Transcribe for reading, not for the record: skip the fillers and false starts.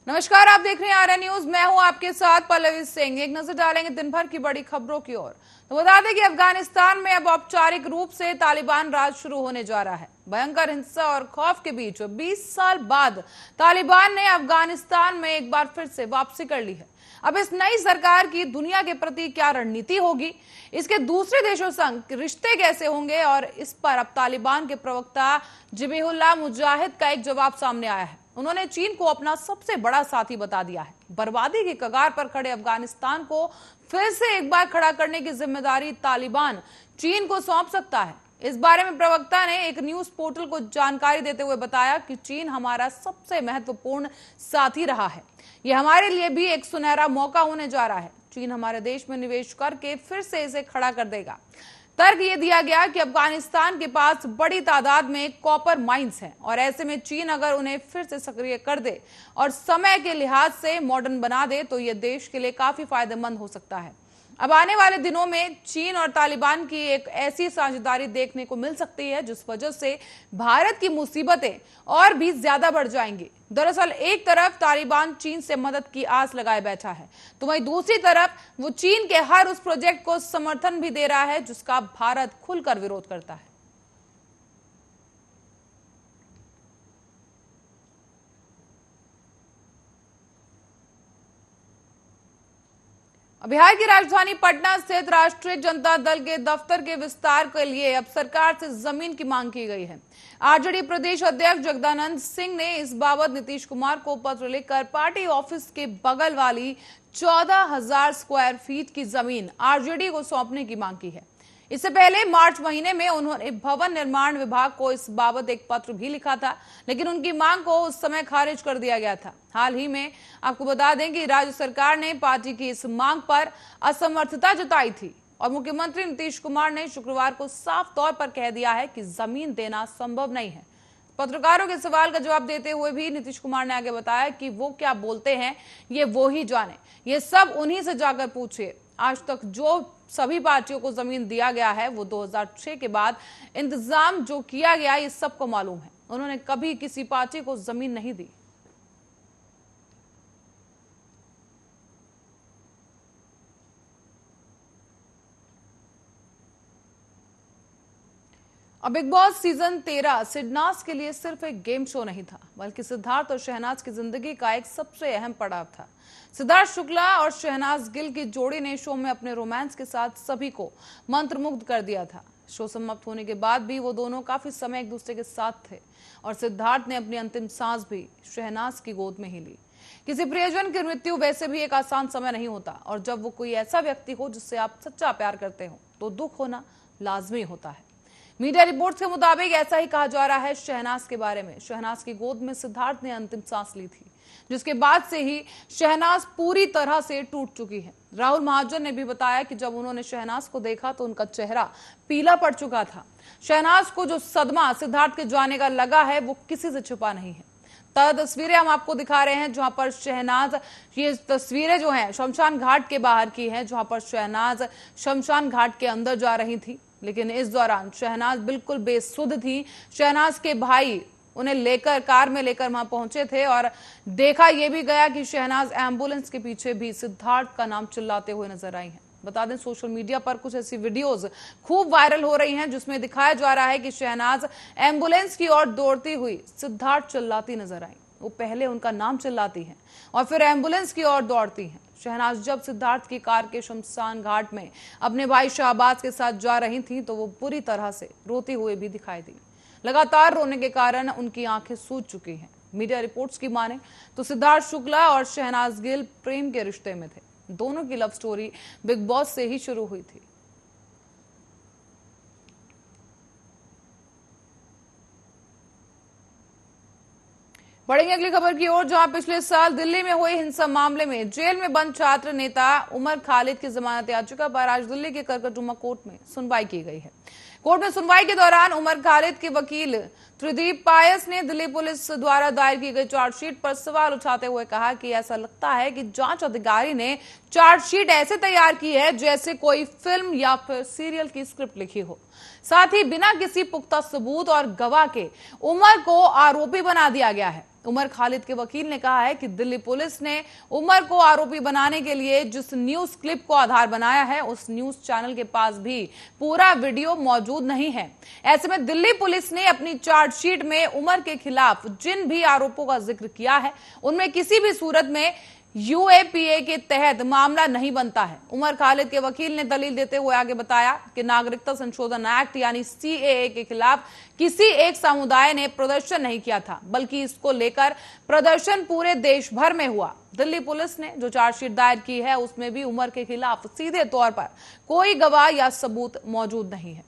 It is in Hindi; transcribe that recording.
नमस्कार, आप देख रहे हैं आर्या न्यूज। मैं हूं आपके साथ पल्लवी सिंह। एक नजर डालेंगे दिन भर की बड़ी खबरों की ओर। तो बता दें कि अफगानिस्तान में अब औपचारिक रूप से तालिबान राज शुरू होने जा रहा है। भयंकर हिंसा और खौफ के बीच 20 साल बाद तालिबान ने अफगानिस्तान में एक बार फिर से वापसी कर ली है। अब इस नई सरकार की दुनिया के प्रति क्या रणनीति होगी, इसके दूसरे देशों संग रिश्ते कैसे होंगे, और इस पर अब तालिबान के प्रवक्ता जबीहुल्लाह मुजाहिद का एक जवाब सामने आया है। उन्होंने चीन को अपना सबसे बड़ा साथी बता दिया है। बर्बादी की कगार पर खड़े अफगानिस्तान को फिर से एक बार खड़ा करने की जिम्मेदारी तालिबान चीन को सौंप सकता है। इस बारे में प्रवक्ता ने एक न्यूज पोर्टल को जानकारी देते हुए बताया कि चीन हमारा सबसे महत्वपूर्ण साथी रहा है। यह हमारे लिए भी एक सुनहरा मौका होने जा रहा है। चीन हमारे देश में निवेश करके फिर से इसे खड़ा कर देगा। तर्क ये दिया गया कि अफगानिस्तान के पास बड़ी तादाद में कॉपर माइंस हैं और ऐसे में चीन अगर उन्हें फिर से सक्रिय कर दे और समय के लिहाज से मॉडर्न बना दे तो यह देश के लिए काफी फायदेमंद हो सकता है। अब आने वाले दिनों में चीन और तालिबान की एक ऐसी साझेदारी देखने को मिल सकती है जिस वजह से भारत की मुसीबतें और भी ज्यादा बढ़ जाएंगी। दरअसल एक तरफ तालिबान चीन से मदद की आस लगाए बैठा है, तो वहीं दूसरी तरफ वो चीन के हर उस प्रोजेक्ट को समर्थन भी दे रहा है जिसका भारत खुलकर विरोध करता है। बिहार की राजधानी पटना स्थित राष्ट्रीय जनता दल के दफ्तर के विस्तार के लिए अब सरकार से जमीन की मांग की गई है। आरजेडी प्रदेश अध्यक्ष जगदानंद सिंह ने इस बाबत नीतीश कुमार को पत्र लिखकर पार्टी ऑफिस के बगल वाली 14,000 स्क्वायर फीट की जमीन आरजेडी को सौंपने की मांग की है। इससे पहले मार्च महीने में उन्होंने भवन निर्माण विभाग को इस बाबत एक पत्र भी लिखा था, लेकिन उनकी मांग को उस समय खारिज कर दिया गया था। हाल ही में आपको बता दें कि राज्य सरकार ने पार्टी की इस मांग पर असमर्थता जताई थी और मुख्यमंत्री नीतीश कुमार ने शुक्रवार को साफ तौर पर कह दिया है कि जमीन देना संभव नहीं है। पत्रकारों के सवाल का जवाब देते हुए भी नीतीश कुमार ने आगे बताया कि वो क्या बोलते हैं ये वो ही जाने, ये सब उन्हीं से जाकर पूछिए। आज तक जो सभी पार्टियों को जमीन दिया गया है वो 2006 के बाद इंतजाम जो किया गया ये सबको मालूम है। उन्होंने कभी किसी पार्टी को जमीन नहीं दी। अब बिग बॉस सीजन 13 सिद्धनाज के लिए सिर्फ एक गेम शो नहीं था, बल्कि सिद्धार्थ और शहनाज की जिंदगी का एक सबसे अहम पड़ाव था। सिद्धार्थ शुक्ला और शहनाज गिल की जोड़ी ने शो में अपने रोमांस के साथ सभी को मंत्रमुग्ध कर दिया था। शो समाप्त होने के बाद भी वो दोनों काफी समय एक दूसरे के साथ थे और सिद्धार्थ ने अपनी अंतिम सांस भी शहनाज की गोद में ही ली। किसी प्रियजन की मृत्यु वैसे भी एक आसान समय नहीं होता, और जब वो कोई ऐसा व्यक्ति हो जिससे आप सच्चा प्यार करते हो तो दुख होना लाजमी होता है। मीडिया रिपोर्ट्स के मुताबिक ऐसा ही कहा जा रहा है शहनाज के बारे में। शहनाज की गोद में सिद्धार्थ ने अंतिम सांस ली थी, जिसके बाद से ही शहनाज पूरी तरह से टूट चुकी है। राहुल महाजन ने भी बताया कि जब उन्होंने शहनाज को देखा तो उनका चेहरा पीला पड़ चुका था। शहनाज को जो सदमा सिद्धार्थ के जाने का लगा है वो किसी से छुपा नहीं है। तस्वीरें हम आपको दिखा रहे हैं जहां पर शहनाज, ये तस्वीरें जो हैं शमशान घाट के बाहर की हैं, जहां पर शहनाज शमशान घाट के अंदर जा रही थी, लेकिन इस दौरान शहनाज बिल्कुल बेसुध थी। शहनाज के भाई उन्हें लेकर कार में लेकर वहां पहुंचे थे और देखा यह भी गया कि शहनाज एम्बुलेंस के पीछे भी सिद्धार्थ का नाम चिल्लाते हुए नजर आई हैं। बता दें सोशल मीडिया पर कुछ ऐसी वीडियोस खूब वायरल हो रही हैं जिसमें दिखाया जा रहा है कि शहनाज एम्बुलेंस की ओर दौड़ती हुई सिद्धार्थ चिल्लाती नजर आई। वो पहले उनका नाम चिल्लाती हैं और फिर एम्बुलेंस की ओर दौड़ती हैं। शहनाज जब सिद्धार्थ की कार के शमशान घाट में अपने भाई शाहबाज के साथ जा रही थी तो वो बुरी तरह से रोती हुए भी दिखाई दी। लगातार रोने के कारण उनकी आंखें सूज चुकी हैं। मीडिया रिपोर्ट्स की माने तो सिद्धार्थ शुक्ला और शहनाज गिल प्रेम के रिश्ते में थे। दोनों की लव स्टोरी बिग बॉस से ही शुरू हुई थी। बढ़ेंगे अगली खबर की ओर, जहां पिछले साल दिल्ली में हुए हिंसा मामले में जेल में बंद छात्र नेता उमर खालिद की जमानत याचिका पर आज दिल्ली के करकटुमा कोर्ट में सुनवाई की गई है। कोर्ट में सुनवाई के दौरान उमर खालिद के वकील त्रिदीप पायस ने दिल्ली पुलिस द्वारा दायर की गई चार्जशीट पर सवाल उठाते हुए कहा कि ऐसा लगता है कि जांच अधिकारी ने चार्जशीट ऐसे तैयार की है जैसे कोई फिल्म या फिर सीरियल की स्क्रिप्ट लिखी हो। साथ ही बिना किसी पुख्ता सबूत और गवाह के उमर को आरोपी बना दिया गया है। उमर खालिद के वकील ने कहा है कि दिल्ली पुलिस ने उमर को आरोपी बनाने के लिए जिस न्यूज क्लिप को आधार बनाया है, उस न्यूज चैनल के पास भी पूरा वीडियो मौजूद नहीं है। ऐसे में दिल्ली पुलिस ने अपनी चार्जशीट में उमर के खिलाफ जिन भी आरोपों का जिक्र किया है, उनमें किसी भी सूरत में यूएपीए के तहत मामला नहीं बनता है। उमर खालिद के वकील ने दलील देते हुए आगे बताया कि नागरिकता संशोधन एक्ट यानी सीएए के खिलाफ किसी एक समुदाय ने प्रदर्शन नहीं किया था, बल्कि इसको लेकर प्रदर्शन पूरे देश भर में हुआ। दिल्ली पुलिस ने जो चार्जशीट दायर की है, उसमें भी उमर के खिलाफ सीधे तौर पर कोई गवाह या सबूत मौजूद नहीं है।